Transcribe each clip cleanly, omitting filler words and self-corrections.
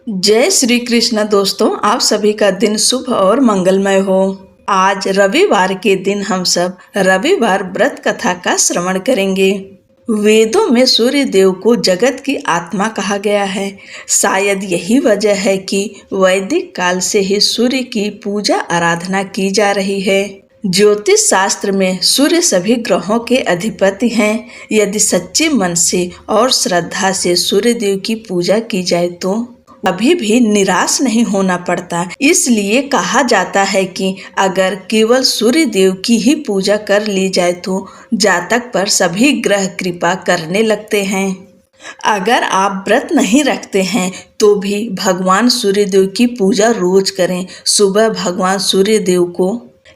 जय श्री कृष्ण दोस्तों, आप सभी का दिन शुभ और मंगलमय हो। आज रविवार के दिन हम सब रविवार व्रत कथा का श्रवण करेंगे। वेदों में सूर्य देव को जगत की आत्मा कहा गया है। शायद यही वजह है कि वैदिक काल से ही सूर्य की पूजा आराधना की जा रही है। ज्योतिष शास्त्र में सूर्य सभी ग्रहों के अधिपति हैं। यदि सच्चे मन से और श्रद्धा से सूर्य देव की पूजा की जाए तो कभी भी निराश नहीं होना पड़ता। इसलिए कहा जाता है कि अगर केवल सूर्य देव की ही पूजा कर ली जाए तो जातक पर सभी ग्रह कृपा करने लगते हैं। अगर आप व्रत नहीं रखते हैं तो भी भगवान सूर्य देव की पूजा रोज करें। सुबह भगवान सूर्य देव को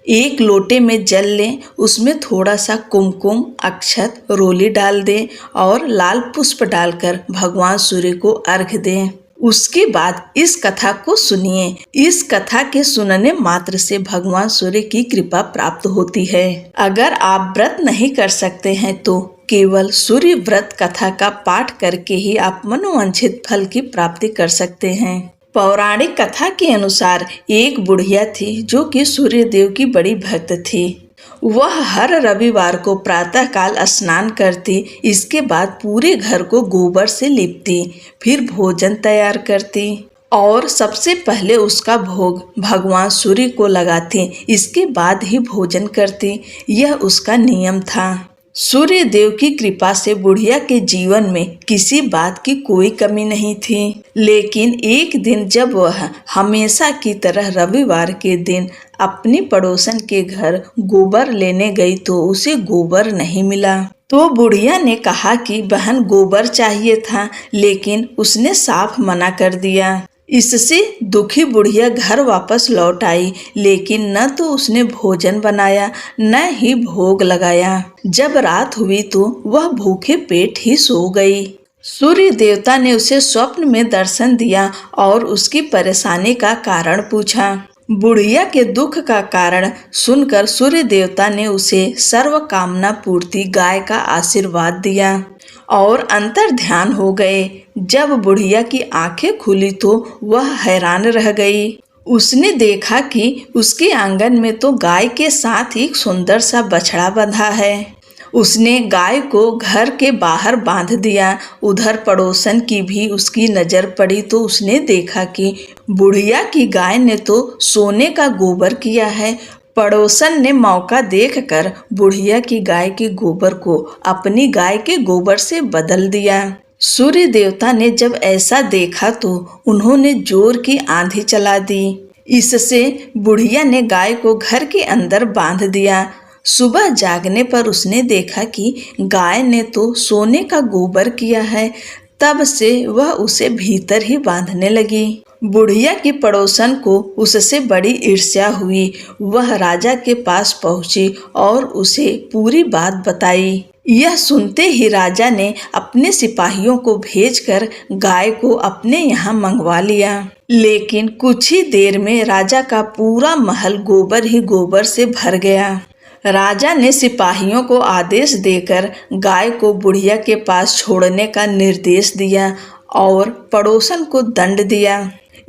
एक लोटे में जल लें, उसमें थोड़ा सा कुमकुम, अक्षत, रोली डाल दें और लाल पुष्प डालकर भगवान सूर्य को अर्घ दें। उसके बाद इस कथा को सुनिए। इस कथा के सुनने मात्र से भगवान सूर्य की कृपा प्राप्त होती है। अगर आप व्रत नहीं कर सकते हैं तो केवल सूर्य व्रत कथा का पाठ करके ही आप मनोवांछित फल की प्राप्ति कर सकते हैं। पौराणिक कथा के अनुसार एक बुढ़िया थी जो कि सूर्य देव की बड़ी भक्त थी। वह हर रविवार को प्रातःकाल स्नान करती, इसके बाद पूरे घर को गोबर से लीपती, फिर भोजन तैयार करती और सबसे पहले उसका भोग भगवान सूर्य को लगाती, इसके बाद ही भोजन करती। यह उसका नियम था। सूर्य देव की कृपा से बुढ़िया के जीवन में किसी बात की कोई कमी नहीं थी। लेकिन एक दिन जब वह हमेशा की तरह रविवार के दिन अपनी पड़ोसन के घर गोबर लेने गई तो उसे गोबर नहीं मिला। तो बुढ़िया ने कहा कि बहन गोबर चाहिए था, लेकिन उसने साफ मना कर दिया। इससे दुखी बुढ़िया घर वापस लौट आई, लेकिन न तो उसने भोजन बनाया न ही भोग लगाया। जब रात हुई तो वह भूखे पेट ही सो गई। सूर्य देवता ने उसे स्वप्न में दर्शन दिया और उसकी परेशानी का कारण पूछा। बुढ़िया के दुख का कारण सुनकर सूर्य देवता ने उसे सर्व कामना पूर्ति गाय का आशीर्वाद दिया और अंतर ध्यान हो गए। जब बुढ़िया की आंखें खुली तो वह हैरान रह गई। उसने देखा कि उसके आंगन में तो गाय के साथ एक सुंदर सा बछड़ा बंधा है। उसने गाय को घर के बाहर बांध दिया। उधर पड़ोसन की भी उसकी नजर पड़ी तो उसने देखा कि बुढ़िया की गाय ने तो सोने का गोबर किया है। पड़ोसन ने मौका देखकर बुढ़िया की गाय के गोबर को अपनी गाय के गोबर से बदल दिया। सूर्य देवता ने जब ऐसा देखा तो उन्होंने जोर की आंधी चला दी। इससे बुढ़िया ने गाय को घर के अंदर बांध दिया। सुबह जागने पर उसने देखा कि गाय ने तो सोने का गोबर किया है। तब से वह उसे भीतर ही बांधने लगी। बुढ़िया की पड़ोसन को उससे बड़ी ईर्ष्या हुई। वह राजा के पास पहुंची और उसे पूरी बात बताई। यह सुनते ही राजा ने अपने सिपाहियों को भेजकर गाय को अपने यहाँ मंगवा लिया। लेकिन कुछ ही देर में राजा का पूरा महल गोबर ही गोबर से भर गया। राजा ने सिपाहियों को आदेश देकर गाय को बुढ़िया के पास छोड़ने का निर्देश दिया और पड़ोसन को दंड दिया।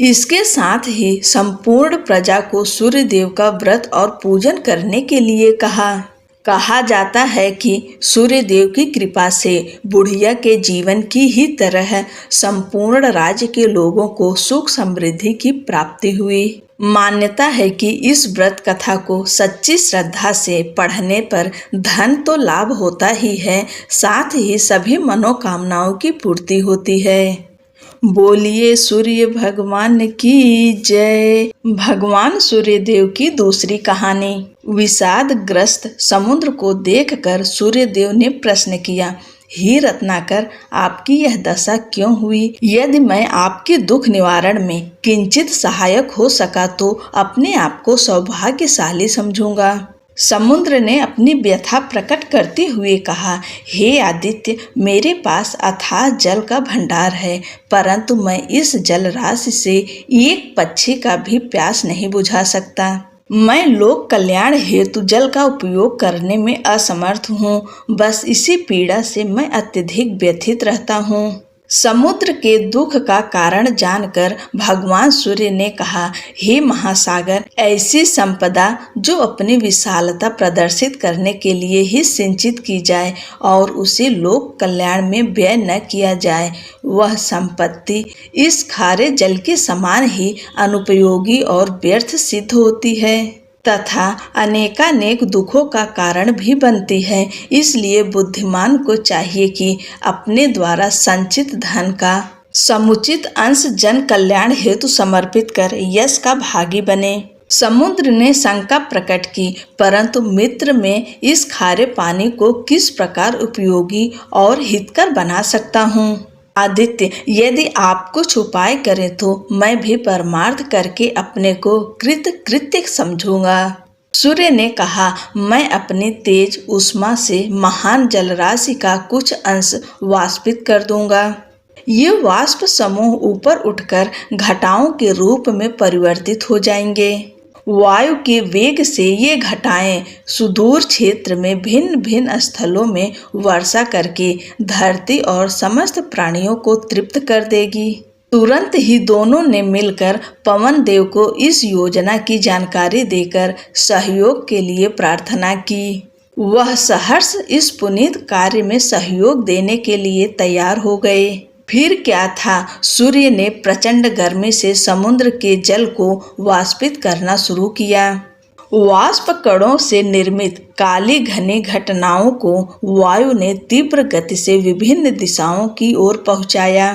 इसके साथ ही संपूर्ण प्रजा को सूर्य देव का व्रत और पूजन करने के लिए कहा जाता है कि सूर्य देव की कृपा से बुढ़िया के जीवन की ही तरह संपूर्ण राज्य के लोगों को सुख समृद्धि की प्राप्ति हुई। मान्यता है कि इस व्रत कथा को सच्ची श्रद्धा से पढ़ने पर धन तो लाभ होता ही है, साथ ही सभी मनोकामनाओं की पूर्ति होती है। बोलिए सूर्य भगवान की जय। भगवान सूर्य देव की दूसरी कहानी। विषादग्रस्त समुद्र को देखकर सूर्य देव ने प्रश्न किया, हे रत्नाकर, आपकी यह दशा क्यों हुई? यदि मैं आपके दुख निवारण में किंचित सहायक हो सका तो अपने आप को सौभाग्यशाली समझूंगा। समुद्र ने अपनी व्यथा प्रकट करते हुए कहा, हे आदित्य, मेरे पास अथाह जल का भंडार है, परंतु मैं इस जल राशि से एक पक्षी का भी प्यास नहीं बुझा सकता। मैं लोक कल्याण हेतु जल का उपयोग करने में असमर्थ हूँ। बस इसी पीड़ा से मैं अत्यधिक व्यथित रहता हूँ। समुद्र के दुख का कारण जानकर भगवान सूर्य ने कहा, हे महासागर, ऐसी संपदा जो अपनी विशालता प्रदर्शित करने के लिए ही सिंचित की जाए और उसे लोक कल्याण में व्यय न किया जाए, वह संपत्ति इस खारे जल के समान ही अनुपयोगी और व्यर्थ सिद्ध होती है तथा अनेकानेक दुखों का कारण भी बनती है। इसलिए बुद्धिमान को चाहिए कि अपने द्वारा संचित धन का समुचित अंश जन कल्याण हेतु समर्पित कर यश का भागी बने। समुद्र ने शंका प्रकट की, परंतु मित्र में इस खारे पानी को किस प्रकार उपयोगी और हितकर बना सकता हूँ। आदित्य, यदि आप कुछ उपाय करें तो मैं भी परमार्थ करके अपने को कृत्य समझूंगा। सूर्य ने कहा, मैं अपनी तेज उष्मा से महान जलराशि का कुछ अंश वाष्पित कर दूंगा। ये वाष्प समूह ऊपर उठकर घटाओं के रूप में परिवर्तित हो जाएंगे। वायु के वेग से ये घटाएं सुदूर क्षेत्र में भिन्न भिन्न स्थलों में वर्षा करके धरती और समस्त प्राणियों को तृप्त कर देगी। तुरंत ही दोनों ने मिलकर पवन देव को इस योजना की जानकारी देकर सहयोग के लिए प्रार्थना की। वह सहर्ष इस पुनीत कार्य में सहयोग देने के लिए तैयार हो गए। फिर क्या था, सूर्य ने प्रचंड गर्मी से समुद्र के जल को वाष्पित करना शुरू किया। वाष्प कणों से निर्मित काली घनी घटनाओं को वायु ने तीव्र गति से विभिन्न दिशाओं की ओर पहुंचाया।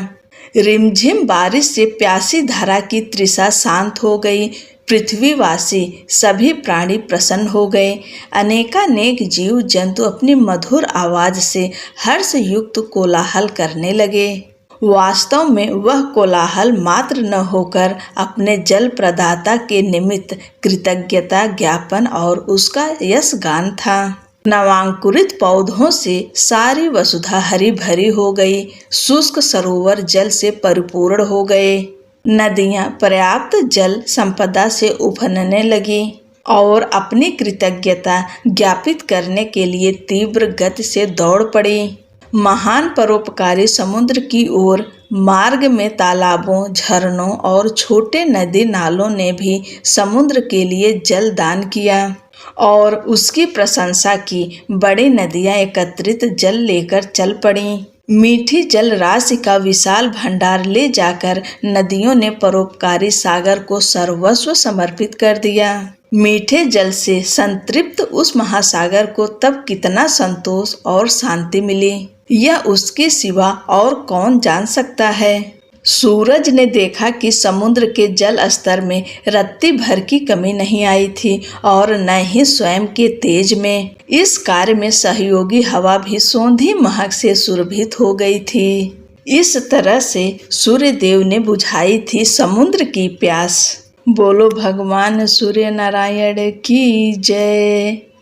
रिमझिम बारिश से प्यासी धरा की तृषा शांत हो गई। पृथ्वीवासी सभी प्राणी प्रसन्न हो गए। अनेकानेक जीव जंतु अपनी मधुर आवाज से हर्ष युक्त कोलाहल करने लगे। वास्तव में वह कोलाहल मात्र न होकर अपने जल प्रदाता के निमित्त कृतज्ञता ज्ञापन और उसका यश गान था। नवांकुरित पौधों से सारी वसुधा हरी भरी हो गई। शुष्क सरोवर जल से परिपूर्ण हो गए। नदियां पर्याप्त जल संपदा से उफनने लगी और अपनी कृतज्ञता ज्ञापित करने के लिए तीव्र गति से दौड़ पड़ी। महान परोपकारी समुद्र की ओर मार्ग में तालाबों, झरनों और छोटे नदी नालों ने भी समुद्र के लिए जल दान किया और उसकी प्रशंसा की। बड़ी नदियां एकत्रित जल लेकर चल पड़ीं। मीठी जल राशि का विशाल भंडार ले जाकर नदियों ने परोपकारी सागर को सर्वस्व समर्पित कर दिया। मीठे जल से संतृप्त उस महासागर को तब कितना संतोष और शांति मिली, यह उसके सिवा और कौन जान सकता है। सूरज ने देखा कि समुद्र के जल स्तर में रत्ती भर की कमी नहीं आई थी और न ही स्वयं के तेज में। इस कार्य में सहयोगी हवा भी सौंधी महक से सुरभित हो गई थी। इस तरह से सूर्य देव ने बुझाई थी समुद्र की प्यास। बोलो भगवान सूर्य नारायण की जय।